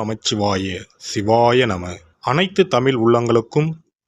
நமச்சிவாய சிவாய நம. அனைத்து தமிழ் உள்ளங்களுக்கும்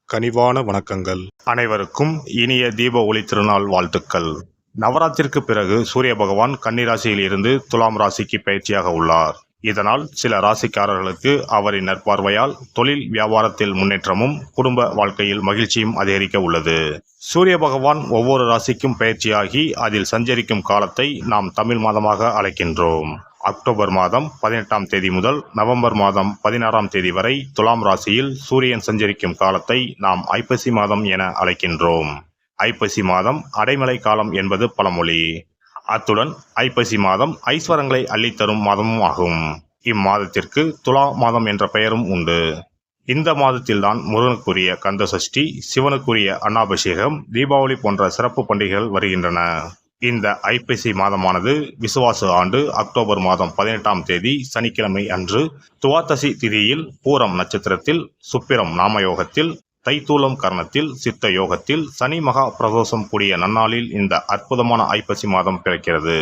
கனிவான வணக்கங்கள். அனைவருக்கும் இனிய தீப ஒளி திருநாள் வாழ்த்துக்கள். நவராத்திற்கு பிறகு சூரிய பகவான் கன்னி ராசியில் இருந்து துலாம் ராசிக்கு பயிற்சியாக உள்ளார். இதனால் சில ராசிக்காரர்களுக்கு அவரின் நற்பார்வையால் தொழில் வியாபாரத்தில் முன்னேற்றமும் குடும்ப வாழ்க்கையில் மகிழ்ச்சியும் அதிகரிக்க உள்ளது. சூரிய பகவான் ஒவ்வொரு ராசிக்கும் பயிற்சியாகி அதில் சஞ்சரிக்கும் காலத்தை நாம் தமிழ் மாதமாக அழைக்கின்றோம். அக்டோபர் மாதம் 18ஆம் தேதி முதல் நவம்பர் மாதம் 16ஆம் தேதி வரை துலாம் ராசியில் சூரியன் சஞ்சரிக்கும் காலத்தை நாம் ஐப்பசி மாதம் என அழைக்கின்றோம். ஐப்பசி மாதம் அடைமழை காலம் என்பது பழமொழி. அத்துடன் ஐப்பசி மாதம் ஐஸ்வரங்களை அள்ளித்தரும் மாதமும் ஆகும். இம்மாதத்திற்கு துலா மாதம் என்ற பெயரும் உண்டு. இந்த மாதத்தில்தான் முருகனுக்குரிய கந்த சஷ்டி, சிவனுக்குரிய அன்னாபிஷேகம், தீபாவளி போன்ற சிறப்பு பண்டிகைகள் வருகின்றன. இந்த ஐப்பசி மாதமானது விசுவாச ஆண்டு அக்டோபர் மாதம் 18ஆம் தேதி சனிக்கிழமை அன்று துவாதசி திதியில் பூரம் நட்சத்திரத்தில் சுப்பிரம் நாமயோகத்தில் தைத்தூலம் கரணத்தில் சித்த யோகத்தில் சனி மகா பிரதோஷம் கூடிய நன்னாளில் இந்த அற்புதமான ஐப்பசி மாதம் பிறக்கிறது.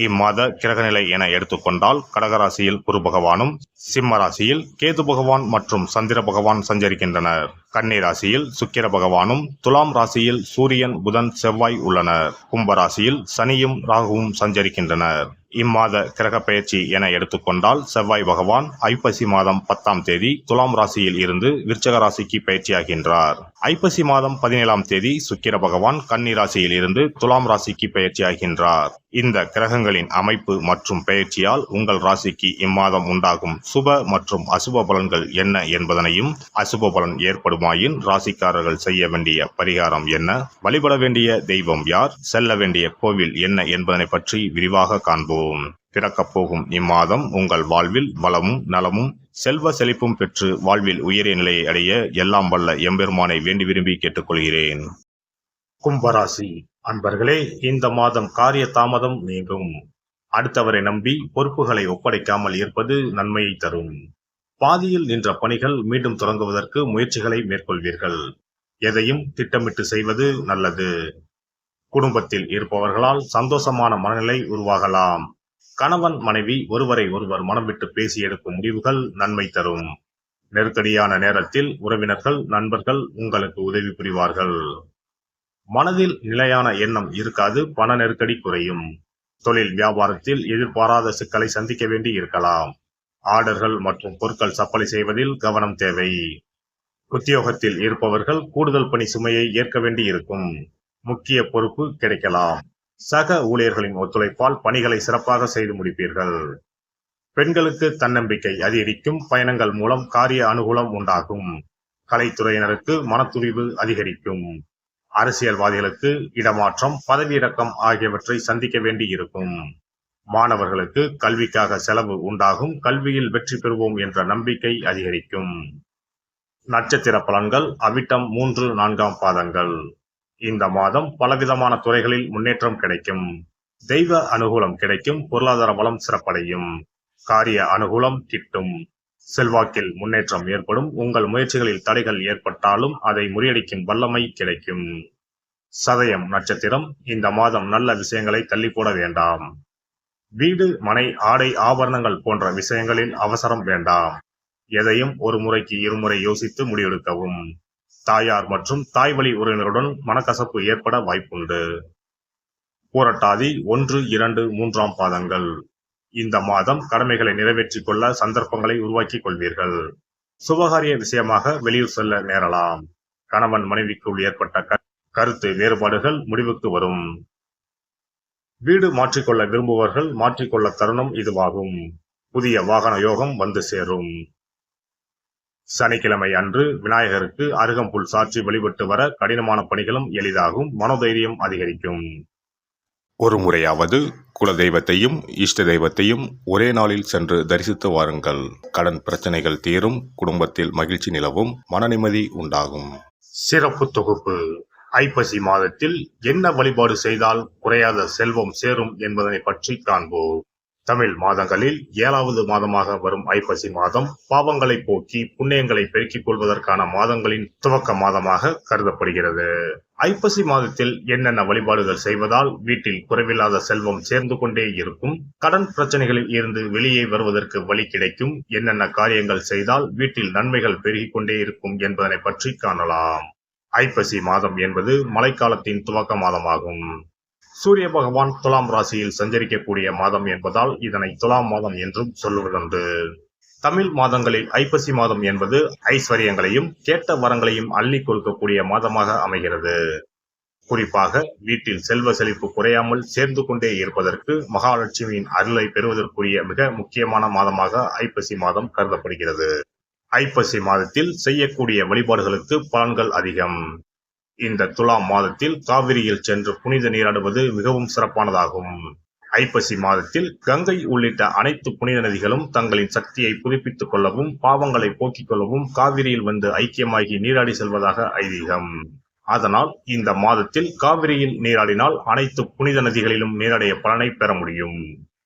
இம்மாத கிரகநிலை என எடுத்துக்கொண்டால் கடகராசியில் குரு பகவானும், சிம்ம ராசியில் கேது பகவான் மற்றும் சந்திர பகவான் சஞ்சரிக்கின்றனர். கன்னி ராசியில் சுக்கிர பகவானும், துலாம் ராசியில் சூரியன், புதன், செவ்வாய் உள்ளனர். கும்ப ராசியில் சனியும் ராகுவும் சஞ்சரிக்கின்றனர். இம்மாத கிரக பெயர்ச்சி என எடுத்துக்கொண்டால் செவ்வாய் பகவான் ஐப்பசி மாதம் 10ஆம் தேதி துலாம் ராசியில் இருந்து விருச்சக ராசிக்கு பயிற்சியாகின்றார். ஐப்பசி மாதம் 17ஆம் தேதி சுக்கிர பகவான் கன்னி ராசியில் இருந்து துலாம் ராசிக்கு பயிற்சியாகின்றார். இந்த கிரகங்களின் அமைப்பு மற்றும் பெயர்ச்சியால் உங்கள் ராசிக்கு இம்மாதம் உண்டாகும் சுப மற்றும் அசுப பலன்கள் என்ன என்பதனையும், அசுப பலன் ஏற்படுமாயின் ராசிக்காரர்கள் செய்ய வேண்டிய பரிகாரம் என்ன, வழிபட வேண்டிய தெய்வம் யார், செல்ல வேண்டிய கோவில் என்ன என்பதனை பற்றி விரிவாக காண்போம். பிறக்கப் போகும் இம்மாதம் உங்கள் வாழ்வில் வளமும் நலமும் செல்வ செழிப்பும் பெற்று வாழ்வில் உயரிய நிலையை அடைய எல்லாம் வல்ல எம்பெருமானை வேண்டி விரும்பி கேட்டுக்கொள்கிறேன். கும்பராசி அன்பர்களே, இந்த மாதம் காரிய தாமதம் நீங்கும். அடுத்தவரை நம்பி பொறுப்புகளை ஒப்படைக்காமல் இருப்பது நன்மையை தரும். பாதியில் நின்ற பணிகள் மீண்டும் தொடங்குவதற்கு முயற்சிகளை மேற்கொள்வீர்கள். எதையும் திட்டமிட்டு செய்வது நல்லது. குடும்பத்தில் இருப்பவர்களால் சந்தோஷமான மனநிலை உருவாகலாம். கணவன் மனைவி ஒருவரை ஒருவர் மனம் விட்டு பேசி எடுக்கும் முடிவுகள் நன்மை தரும். நெருக்கடியான நேரத்தில் உறவினர்கள், நண்பர்கள் உங்களுக்கு உதவி புரிவார்கள். மனதில் நிலையான எண்ணம் இருக்காது, பண நெருக்கடி குறையும். தொழில் வியாபாரத்தில் எதிர்பாராத சிக்கலை சந்திக்க வேண்டி இருக்கலாம். ஆர்டர்கள் மற்றும் பொருட்கள் சப்ளை செய்வதில் கவனம் தேவை. உத்தியோகத்தில் இருப்பவர்கள் கூடுதல் பணி சுமையை ஏற்க வேண்டி இருக்கும். முக்கிய பொறுப்பு கிடைக்கலாம். சக ஊழியர்களின் ஒத்துழைப்பால் பணிகளை சிறப்பாக செய்து முடிப்பீர்கள். பெண்களுக்கு தன்னம்பிக்கை அதிகரிக்கும். பயணங்கள் மூலம் காரிய அனுகூலம் உண்டாகும். கலைத்துறையினருக்கு மனத்துணிவு அதிகரிக்கும். அரசியல்வாதிகளுக்கு இடமாற்றம், பதவி இறக்கம் ஆகியவற்றை சந்திக்க வேண்டி இருக்கும். மாணவர்களுக்கு கல்விக்காக செலவு உண்டாகும். கல்வியில் வெற்றி பெறுவோம் என்ற நம்பிக்கை அதிகரிக்கும். நட்சத்திர பலன்கள் அவிட்டம் 3, 4ஆம் பாதங்கள். இந்த மாதம் பலவிதமான துறைகளில் முன்னேற்றம் கிடைக்கும். தெய்வ அனுகூலம் கிடைக்கும். பொருளாதார வளம் சிறப்படையும். காரிய அனுகூலம் கிட்டும். செல்வாக்கில் முன்னேற்றம் ஏற்படும். உங்கள் முயற்சிகளில் தடைகள் ஏற்பட்டாலும் அதை முறியடிக்கும் வல்லமை கிடைக்கும். சதயம் நட்சத்திரம். இந்த மாதம் நல்ல விஷயங்களை தள்ளி போட வேண்டாம். வீடு, மனை, ஆடை, ஆபரணங்கள் போன்ற விஷயங்களில் அவசரம் வேண்டாம். எதையும் ஒரு முறைக்கு இருமுறை யோசித்து முடிவெடுக்கவும். தாயார் மற்றும் தாய் வழி உறவினருடன் மனக்கசப்பு ஏற்பட வாய்ப்புண்டு. பூரட்டாதி 1, 2, 3ஆம் பாதங்கள். இந்த மாதம் கடமைகளை நிறைவேற்றிக் கொள்ள சந்தர்ப்பங்களை உருவாக்கிக் கொள்வீர்கள். சுபகாரிய விஷயமாக வெளியூர் செல்ல நேரலாம். கணவன் மனைவிக்குள் ஏற்பட்ட கருத்து வேறுபாடுகள் முடிவுக்கு வரும். வீடு மாற்றிக்கொள்ள விரும்புபவர்கள் மாற்றிக்கொள்ள தருணம் இதுவாகும். புதிய வாகன யோகம் வந்து சேரும். சனிக்கிழமை அன்று விநாயகருக்கு அருகம்புல் சாற்றி வழிபட்டு வர கடினமான பணிகளும் எளிதாகும். மனோதைரியம் அதிகரிக்கும். ஒரு முறையாவது குல தெய்வத்தையும் இஷ்ட தெய்வத்தையும் ஒரே நாளில் சென்று தரிசித்து வாருங்கள். கடன் பிரச்சனைகள் தீரும். குடும்பத்தில் மகிழ்ச்சி நிலவும். மன நிம்மதி உண்டாகும். சிறப்பு தொகுப்பு. ஐப்பசி மாதத்தில் என்ன வழிபாடு செய்தால் குறையாத செல்வம் சேரும் என்பதனை பற்றி காண்போம். தமிழ் மாதங்களில் 7வது மாதமாக வரும் ஐப்பசி மாதம் பாவங்களை போக்கி புண்ணியங்களை பெருக்கிக் கொள்வதற்கான மாதங்களின் துவக்க மாதமாக கருதப்படுகிறது. ஐப்பசி மாதத்தில் என்னென்ன வழிபாடுகள் செய்வதால் வீட்டில் குறைவில்லாத செல்வம் சேர்ந்து கொண்டே இருக்கும், கடன் பிரச்சனைகளில் இருந்து வெளியே வருவதற்கு வழி கிடைக்கும், என்னென்ன காரியங்கள் செய்தால் வீட்டில் நன்மைகள் பெருகிக் கொண்டே இருக்கும் என்பதனை பற்றி காணலாம். ஐப்பசி மாதம் என்பது மழைக்காலத்தின் துவக்க மாதமாகும். சூரிய பகவான் துலாம் ராசியில் சஞ்சரிக்கக்கூடிய மாதம் என்பதால் இதனை துலாம் மாதம் என்றும் சொல்லுவதுண்டு. தமிழ் மாதங்களில் ஐப்பசி மாதம் என்பது ஐஸ்வர்யங்களையும் கேட்ட வரங்களையும் அள்ளி கொடுக்கக்கூடிய மாதமாக அமைகிறது. குறிப்பாக வீட்டில் செல்வ செழிப்பு குறையாமல் சேர்ந்து கொண்டே இருப்பதற்கு மகாலட்சுமியின் அருளை பெறுவதற்குரிய மிக முக்கியமான மாதமாக ஐப்பசி மாதம் கருதப்படுகிறது. ஐப்பசி மாதத்தில் செய்யக்கூடிய வழிபாடுகளுக்கு பலன்கள் அதிகம். இந்த துலாம் மாதத்தில் காவிரியில் சென்று புனித நீராடுவது மிகவும் சிறப்பானதாகும். ஐப்பசி மாதத்தில் கங்கை உள்ளிட்ட அனைத்து புனித நதிகளும் தங்களின் சக்தியை புதுப்பித்துக் கொள்ளவும் பாவங்களை போக்கிக் கொள்ளவும் காவிரியில் வந்து ஐக்கியமாகி நீராடி செல்வதாக ஐதீகம். அதனால் இந்த மாதத்தில் காவிரியில் நீராடினால் அனைத்து புனித நதிகளிலும் நீராடிய பலனை பெற முடியும்.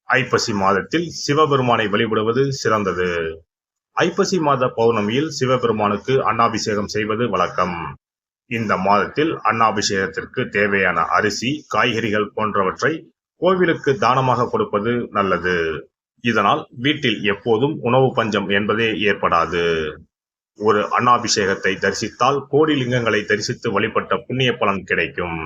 ஐப்பசி மாதத்தில் சிவபெருமானை வழிபடுவது சிறந்தது. ஐப்பசி மாத பௌர்ணமியில் சிவபெருமானுக்கு அன்னாபிஷேகம் செய்வது வழக்கம். இந்த மாதத்தில் அன்னாபிஷேகத்திற்கு தேவையான அரிசி, காய்கறிகள் போன்றவற்றை கோவிலுக்கு தானமாக கொடுப்பது நல்லது. இதனால் வீட்டில் எப்போதும் உணவு பஞ்சம் என்பதே ஏற்படாது. ஒரு அன்னாபிஷேகத்தை தரிசித்தால் கோடி லிங்கங்களை தரிசித்து வழிபட்ட புண்ணிய பலன் கிடைக்கும்.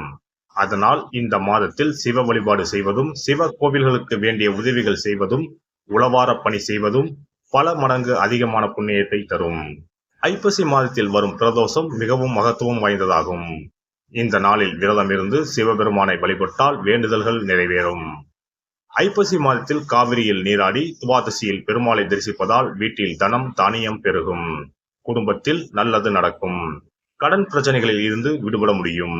அதனால் இந்த மாதத்தில் சிவ வழிபாடு செய்வதும் சிவ கோவில்களுக்கு வேண்டிய உதவிகள் செய்வதும் உளவார பணி செய்வதும் பல மடங்கு அதிகமான புண்ணியத்தை தரும். ஐப்பசி மாதத்தில் வரும் பிரதோஷம் மிகவும் மகத்துவம் வாய்ந்ததாகும். இந்த நாளில் விரதம் இருந்து சிவபெருமானை வழிபட்டால் வேண்டுதல்கள் நிறைவேறும். ஐப்பசி மாதத்தில் காவிரியில் நீராடி துவாதசியில் பெருமாளை தரிசிப்பதால் வீட்டில் தனம் தானியம் பெருகும், குடும்பத்தில் நல்லது நடக்கும், கடன் பிரச்சனைகளில் இருந்து விடுபட முடியும்.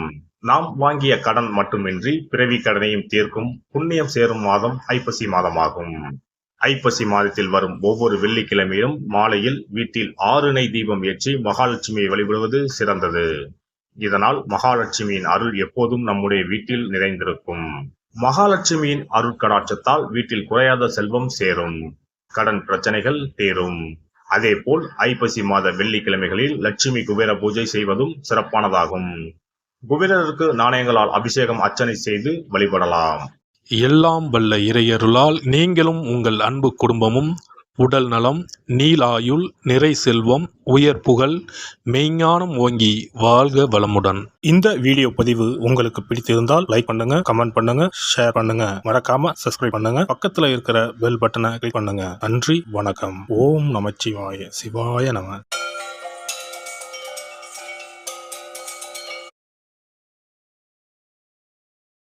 நாம் வாங்கிய கடன் மட்டுமின்றி பிறவி கடனையும் தீர்க்கும் புண்ணியம் சேரும் மாதம் ஐப்பசி மாதமாகும். ஐப்பசி மாதத்தில் வரும் ஒவ்வொரு வெள்ளிக்கிழமையும் மாலையில் வீட்டில் 6 நெய் தீபம் ஏற்றி மகாலட்சுமியை வழிபடுவது சிறந்தது. இதனால் மகாலட்சுமியின் அருள் எப்போதும் நம்முடைய வீட்டில் நிறைந்திருக்கும். மகாலட்சுமியின் அருட்கடாட்சத்தால் வீட்டில் குறையாத செல்வம் சேரும், கடன் பிரச்சனைகள் தீரும். அதேபோல் ஐப்பசி மாத வெள்ளிக்கிழமைகளில் லட்சுமி குபேர பூஜை செய்வதும் சிறப்பானதாகும். குபேரருக்கு நாணயங்களால் அபிஷேகம் அர்ச்சனை செய்து வழிபடலாம். எல்லாம் வல்ல இறையருளால் நீங்களும் உங்கள் அன்பு குடும்பமும் உடல் நலம், நீலாயுள், நிறை செல்வம், உயர் புகழ், மெய்ஞானம் ஓங்கி வாழ்க வளமுடன். இந்த வீடியோ பதிவு உங்களுக்கு பிடித்திருந்தால் லைக் பண்ணுங்க, கமெண்ட் பண்ணுங்க, ஷேர் பண்ணுங்க, மறக்காம சப்ஸ்கிரைப் பண்ணுங்க, பக்கத்துல இருக்கிற பெல் பட்டனை கிளிக் பண்ணுங்க. நன்றி, வணக்கம். ஓம் நமச்சிவாய, சிவாய நம.